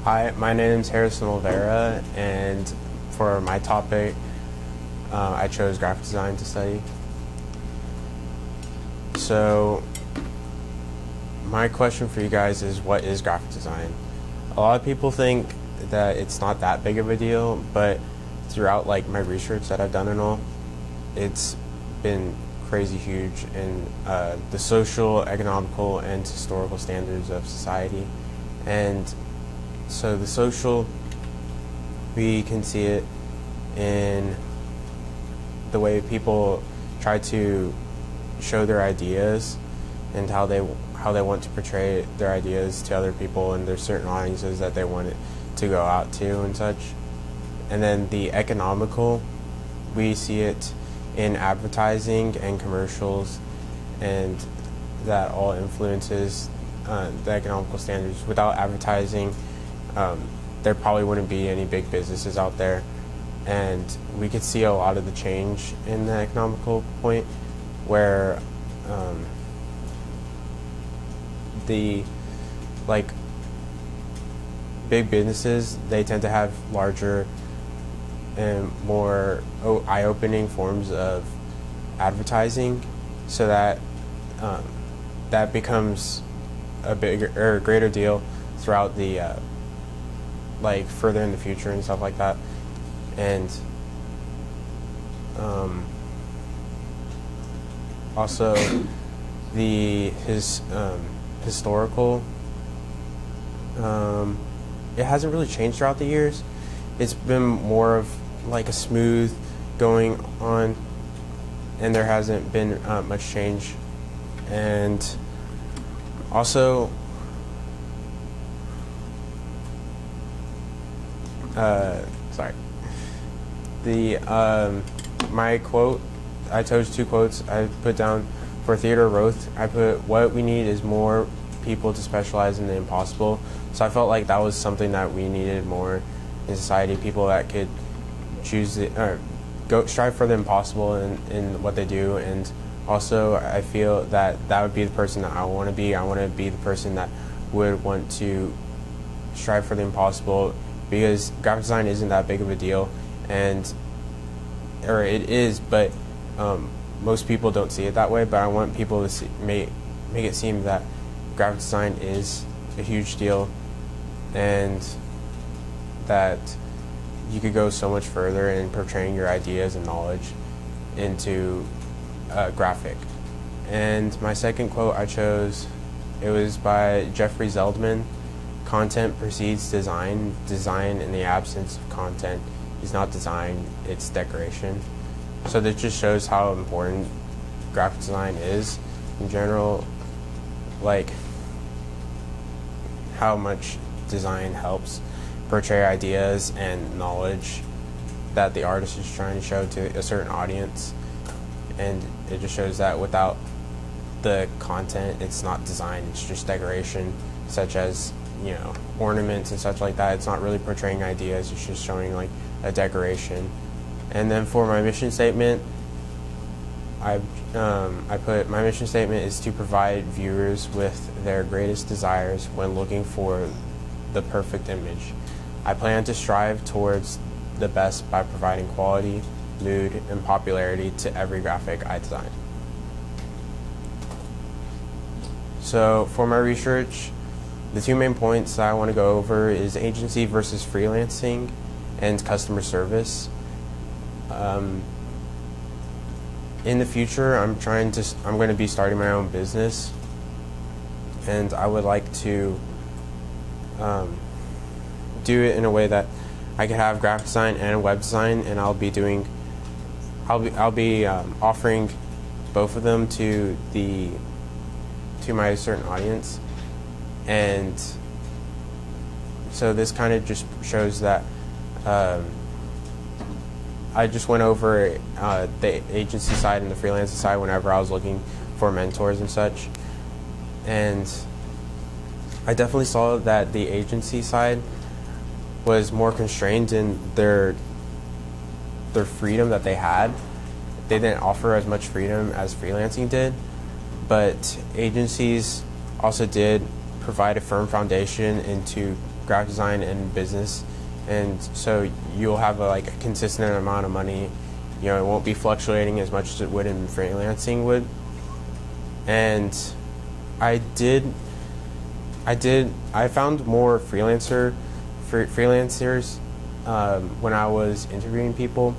Hi, my name is Harrison Olvera, and for my topic, I chose graphic design to study. So, my question for you guys is, what is graphic design? A lot of people think that it's not that big of a deal, but throughout my research that I've done and all, it's been crazy huge in the social, economical, and historical standards of society. And so the social, we can see it in the way people try to show their ideas and how they want to portray their ideas to other people, and there's certain audiences that they want it to go out to and such. And then the economical, we see it in advertising and commercials, and that all influences the economical standards. Without advertising, there probably wouldn't be any big businesses out there, and we could see a lot of the change in the economical point where the big businesses, they tend to have larger and more eye-opening forms of advertising, so that that becomes a bigger or greater deal throughout the further in the future and stuff like that. And also the historical, it hasn't really changed throughout the years. It's been more of a smooth going on, and there hasn't been much change. And also my quote, I chose two quotes I put down. For Theodore Roth, I put, "What we need is more people to specialize in the impossible." So I felt like that was something that we needed more in society, people that could choose strive for the impossible in what they do. And also I feel that would be the person that I want to be. I want to be the person that would want to strive for the impossible, because graphic design isn't that big of a deal, or it is, but most people don't see it that way. But I want people to make it seem that graphic design is a huge deal, and that you could go so much further in portraying your ideas and knowledge into graphic. And my second quote I chose, it was by Jeffrey Zeldman: "Content precedes design. Design in the absence of content is not design, it's decoration." So this just shows how important graphic design is in general, how much design helps portray ideas and knowledge that the artist is trying to show to a certain audience. And it just shows that without the content, it's not design, it's just decoration, such as ornaments and such like that. It's not really portraying ideas, it's just showing a decoration. And then for my mission statement, I put, "My mission statement is to provide viewers with their greatest desires when looking for the perfect image. I plan to strive towards the best by providing quality, mood, and popularity to every graphic I design." So for my research, the two main points that I want to go over is agency versus freelancing and customer service. In the future, I'm going to be starting my own business, and I would like to do it in a way that I could have graphic design and web design, and I'll be offering both of them to my certain audience. And so this kind of just shows that I just went over the agency side and the freelancing side whenever I was looking for mentors and such. And I definitely saw that the agency side was more constrained in their freedom that they had. They didn't offer as much freedom as freelancing did, but agencies also did provide a firm foundation into graphic design and business, and so you'll have a consistent amount of money. You know, it won't be fluctuating as much as it would in freelancing would. And I found more freelancers when I was interviewing people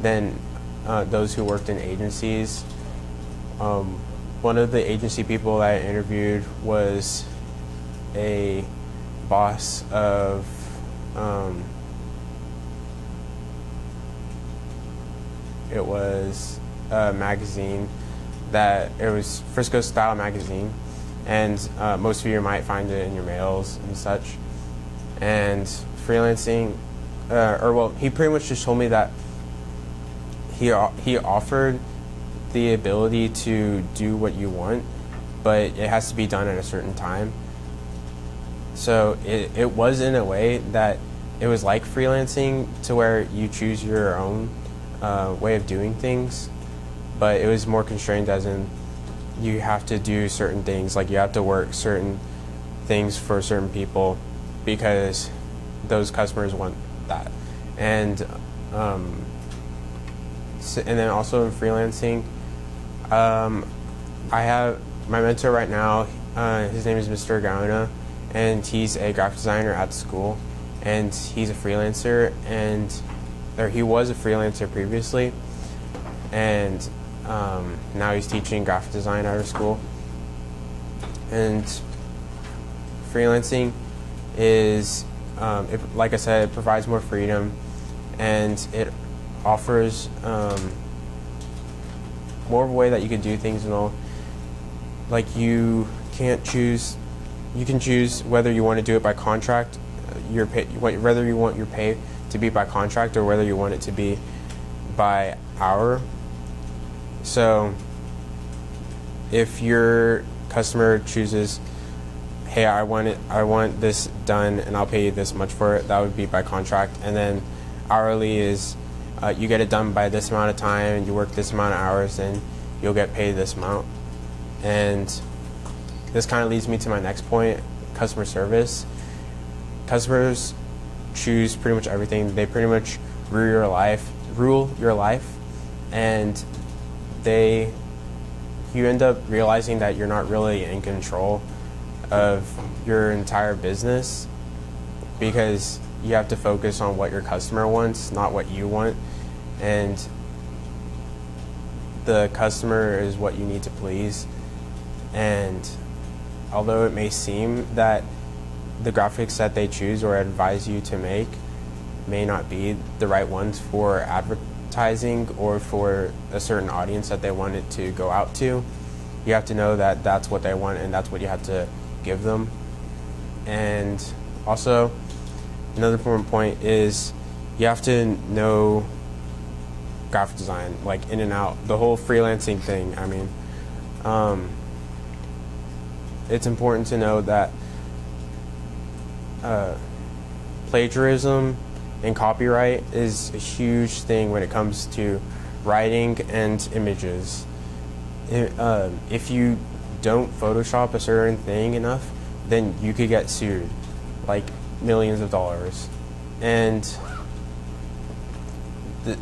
than those who worked in agencies. One of the agency people that I interviewed was a boss of it was a magazine it was Frisco Style Magazine, and most of you might find it in your mails and such. And freelancing, he pretty much just told me that he offered the ability to do what you want, but it has to be done at a certain time. So it was in a way that it was like freelancing, to where you choose your own way of doing things, but it was more constrained, as in you have to do certain things, like you have to work certain things for certain people because those customers want that. And then also in freelancing, I have my mentor right now. His name is Mr. Gauna, and he's a graphic designer at school, and he's a freelancer, or he was a freelancer previously, and now he's teaching graphic design out of school. And freelancing is, like I said, it provides more freedom, and it offers more of a way that you can do things and all. Like you can choose whether you want to do it by contract, whether you want your pay to be by contract or whether you want it to be by hour. So if your customer chooses, hey, I want this done and I'll pay you this much for it, that would be by contract. And then hourly is you get it done by this amount of time and you work this amount of hours and you'll get paid this amount. And this kind of leads me to my next point, customer service. Customers choose pretty much everything. They pretty much rule your life, and you end up realizing that you're not really in control of your entire business, because you have to focus on what your customer wants, not what you want. And the customer is what you need to please. And although it may seem that the graphics that they choose or advise you to make may not be the right ones for advertising or for a certain audience that they want it to go out to, you have to know that that's what they want and that's what you have to give them. And also, another important point is you have to know graphic design, like in and out, the whole freelancing thing. I mean, it's important to know that plagiarism and copyright is a huge thing when it comes to writing and images. If you don't Photoshop a certain thing enough, then you could get sued, like millions of dollars. And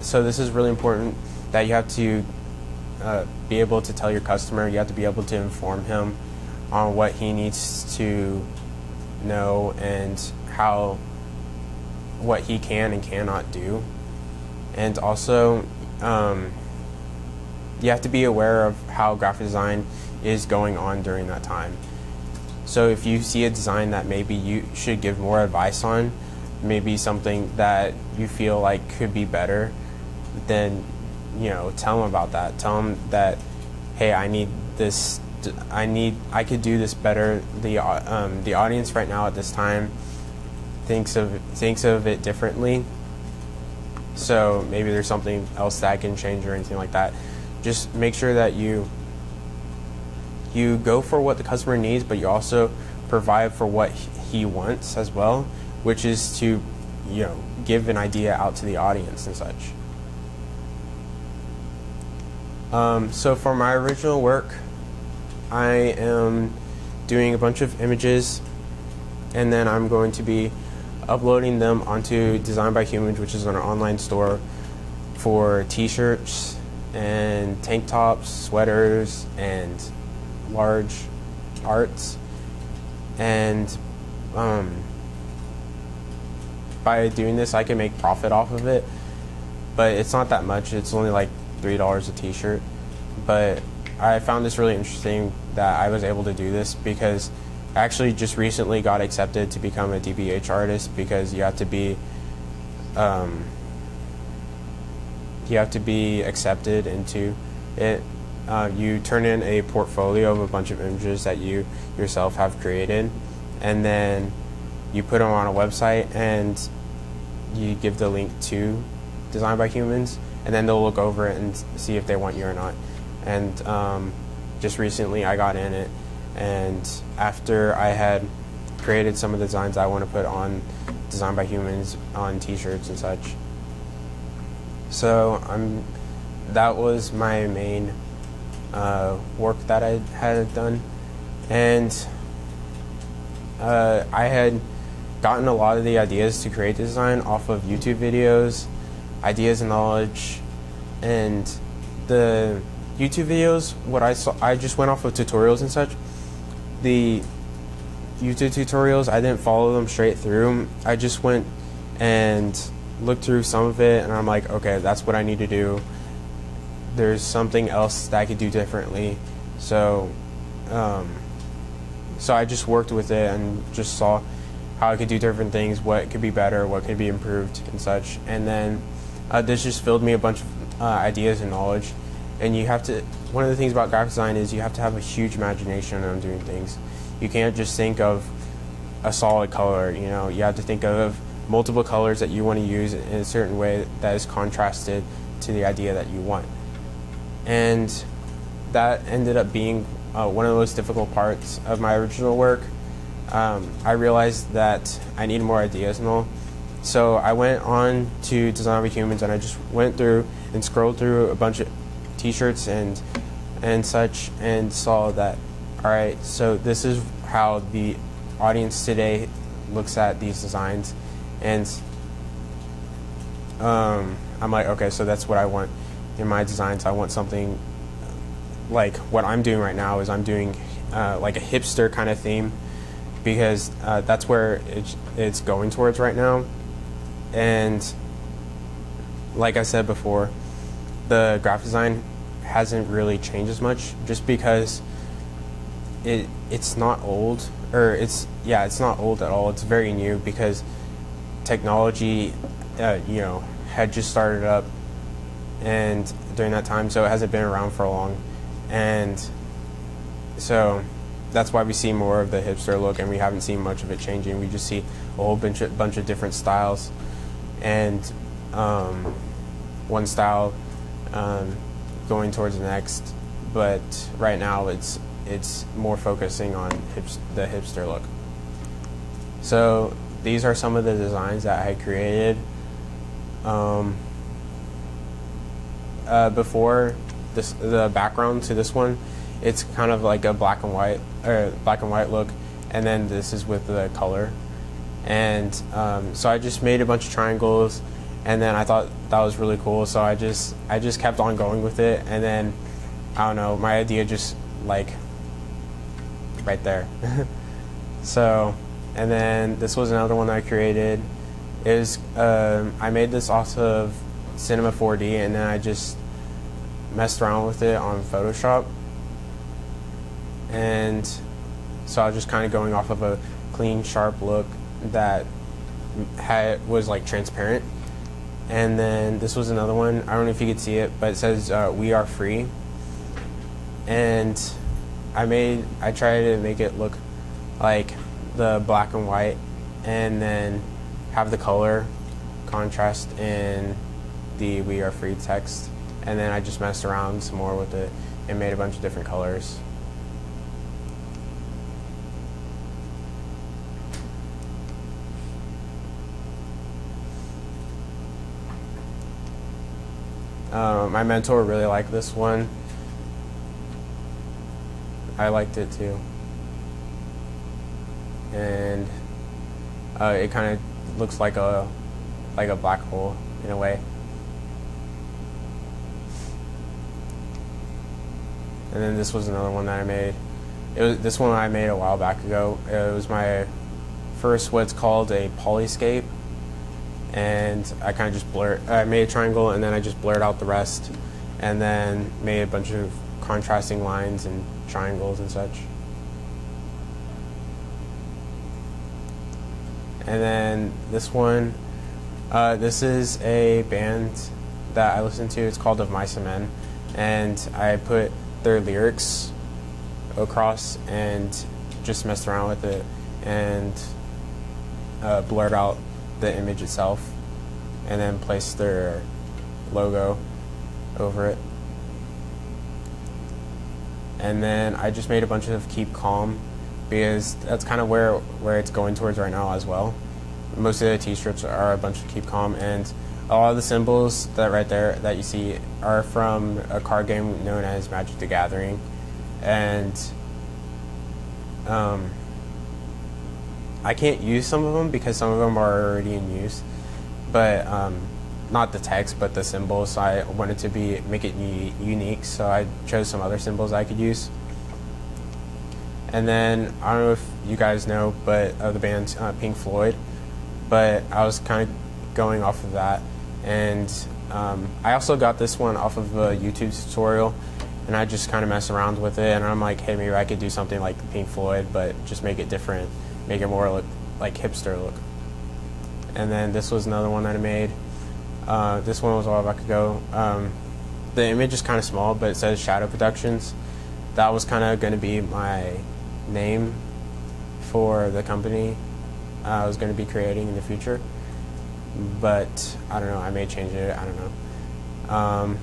so this is really important, that you have to be able to tell your customer, you have to be able to inform him on what he needs to know and what he can and cannot do. And also, you have to be aware of how graphic design is going on during that time. So if you see a design that maybe you should give more advice on, maybe something that you feel like could be better, then tell them about that. Tell them that, hey, I need this. I could do this better. The audience right now at this time thinks of it differently. So maybe there's something else that I can change or anything like that. Just make sure that you go for what the customer needs, but you also provide for what he wants as well, which is to give an idea out to the audience and such. So for my original work, I am doing a bunch of images, and then I'm going to be uploading them onto Design by Humans, which is an online store for t-shirts and tank tops, sweaters, and large arts. And by doing this, I can make profit off of it, but it's not that much. It's only like $3 a t-shirt. But I found this really interesting that I was able to do this because I actually just recently got accepted to become a DBH artist, because you have to be accepted into it. You turn in a portfolio of a bunch of images that you yourself have created, and then you put them on a website and you give the link to Design by Humans, and then they'll look over it and see if they want you or not. And just recently I got in it, and after I had created some of the designs I want to put on Design by Humans on t-shirts and such. So that was my main work that I had done, and I had gotten a lot of the ideas to create the design off of YouTube videos, Ideas and Knowledge, and the YouTube videos, what I saw, I just went off of tutorials and such. The YouTube tutorials, I didn't follow them straight through. I just went and looked through some of it, and I'm like, okay, that's what I need to do. There's something else that I could do differently. So I just worked with it and just saw how I could do different things, what could be better, what could be improved and such. And then this just filled me a bunch of ideas and knowledge. And you have to, one of the things about graphic design is you have to have a huge imagination on doing things. You can't just think of a solid color, you know, you have to think of multiple colors that you want to use in a certain way that is contrasted to the idea that you want. And that ended up being one of the most difficult parts of my original work. I realized that I needed more ideas and all. So I went on to Design by Humans, and I just went through and scrolled through a bunch of t-shirts and such, and saw that, all right, so this is how the audience today looks at these designs. And I'm like, okay, so that's what I want in my designs. I want something like what I'm doing right now. Is I'm doing like a hipster kind of theme, because that's where it's going towards right now. And like I said before, the graphic design hasn't really changed as much, just because it's not old, or it's not old at all. It's very new, because technology had just started up and during that time, so it hasn't been around for long. And so that's why we see more of the hipster look, and we haven't seen much of it changing. We just see a whole bunch of different styles, and one style going towards the next. But right now it's more focusing on the hipster look. So these are some of the designs that I created. Before this, the background to this one, it's kind of like a black and white look, and then this is with the color. And so I just made a bunch of triangles, and then I thought that was really cool, so I just kept on going with it. And then I don't know, my idea just like right there. So, and then this was another one I created. I made this off of Cinema 4D, and then I just messed around with it on Photoshop. And so I was just kind of going off of a clean, sharp look that was like transparent. And then this was another one. I don't know if you could see it, but it says "We are free." And I tried to make it look like the black and white, and then have the color contrast in the "We are free" text. And then I just messed around some more with it and made a bunch of different colors. My mentor really liked this one. I liked it too. And It kind of looks like a black hole in a way. And then this was another one that I made. This one I made a while back ago. It was my first what's called a polyscape, and I kind of just I made a triangle and then I just blurred out the rest, and then made a bunch of contrasting lines and triangles and such. And then this one, this is a band that I listen to. It's called Of Mice and Men, and I put their lyrics across and just messed around with it and blurred out the image itself, and then placed their logo over it. And then I just made a bunch of Keep Calm, because that's kind of where it's going towards right now as well. Most of the t-shirts are a bunch of Keep Calm, and a lot of the symbols that right there that you see are from a card game known as Magic the Gathering. And I can't use some of them because some of them are already in use, but not the text but the symbols, so I wanted to make it unique, so I chose some other symbols I could use. And then I don't know if you guys know but of the band Pink Floyd, but I was kind of going off of that. And I also got this one off of a YouTube tutorial, and I just kind of messed around with it, and I'm like, hey, maybe I could do something like Pink Floyd, but just make it different, make it more look like hipster look. And then this was another one that I made. This one was a while back ago. The image is kind of small, but it says Shadow Productions. That was kind of going to be my name for the company I was going to be creating in the future, but I don't know, I may change it, I don't know.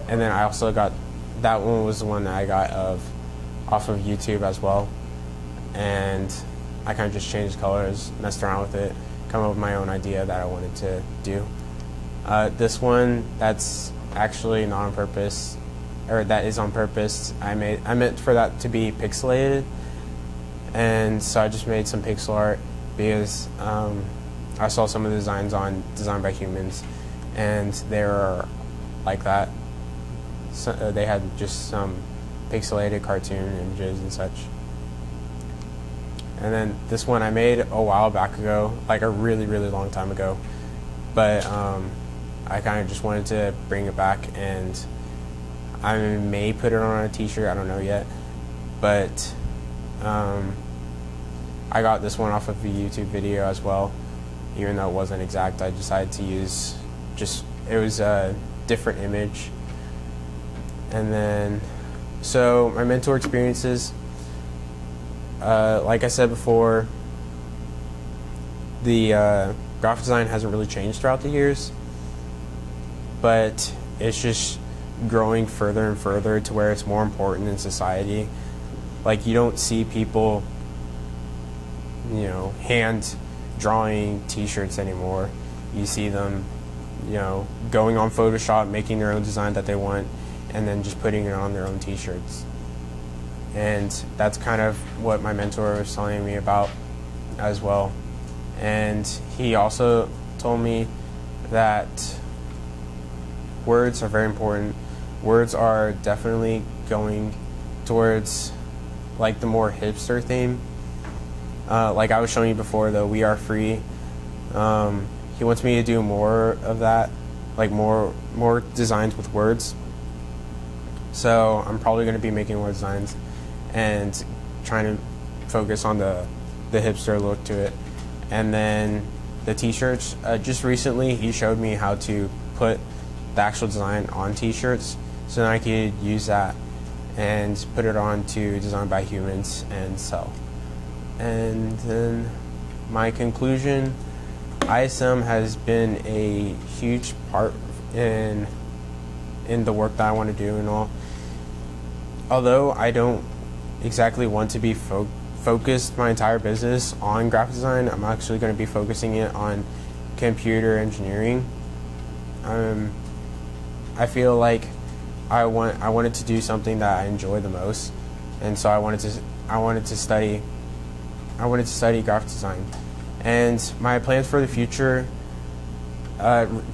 And then I also got, that one was the one that I got off of YouTube as well, and I kind of just changed colors, messed around with it, come up with my own idea that I wanted to do. This one, that's actually not on purpose, or that is on purpose. I meant for that to be pixelated, and so I just made some pixel art because I saw some of the designs on Designed by Humans, and they were like that. So, they had just some pixelated cartoon images and such. And then this one I made a while back ago, like a really, really long time ago, but I kind of just wanted to bring it back, and I may put it on a t-shirt, I don't know yet, but I got this one off of a YouTube video as well. Even though it wasn't exact, I decided to use it was a different image. And then, so my mentor experiences, like I said before, the graphic design hasn't really changed throughout the years, but it's just growing further and further to where it's more important in society. Like, you don't see people, you know, hand drawing t-shirts anymore. You see them, you know, going on Photoshop, making their own design that they want, and then just putting it on their own t-shirts. And that's kind of what my mentor was telling me about as well. And he also told me that words are very important. Words are definitely going towards like the more hipster theme. Like I was showing you before, though, We Are Free. He wants me to do more of that, like more designs with words. So I'm probably going to be making more designs and trying to focus on the hipster look to it. And then the t-shirts, just recently he showed me how to put the actual design on t-shirts, so then I could use that and put it on to Designed by Humans and sell. And then my conclusion, ISM has been a huge part in the work that I want to do and all. Although I don't exactly want to be focused my entire business on graphic design, I'm actually going to be focusing it on computer engineering. I feel like I wanted to do something that I enjoy the most, and so I wanted to study graphic design. And my plans for the future,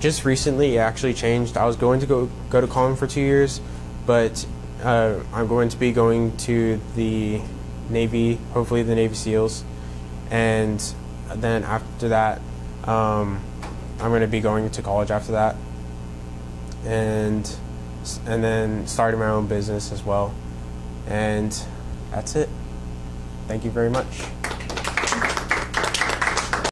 just recently it actually changed. I was going to go to Collin for 2 years, but I'm going to be going to the Navy, hopefully the Navy SEALs, and then after that, I'm going to be going to college after that, and then starting my own business as well. And that's it. Thank you very much.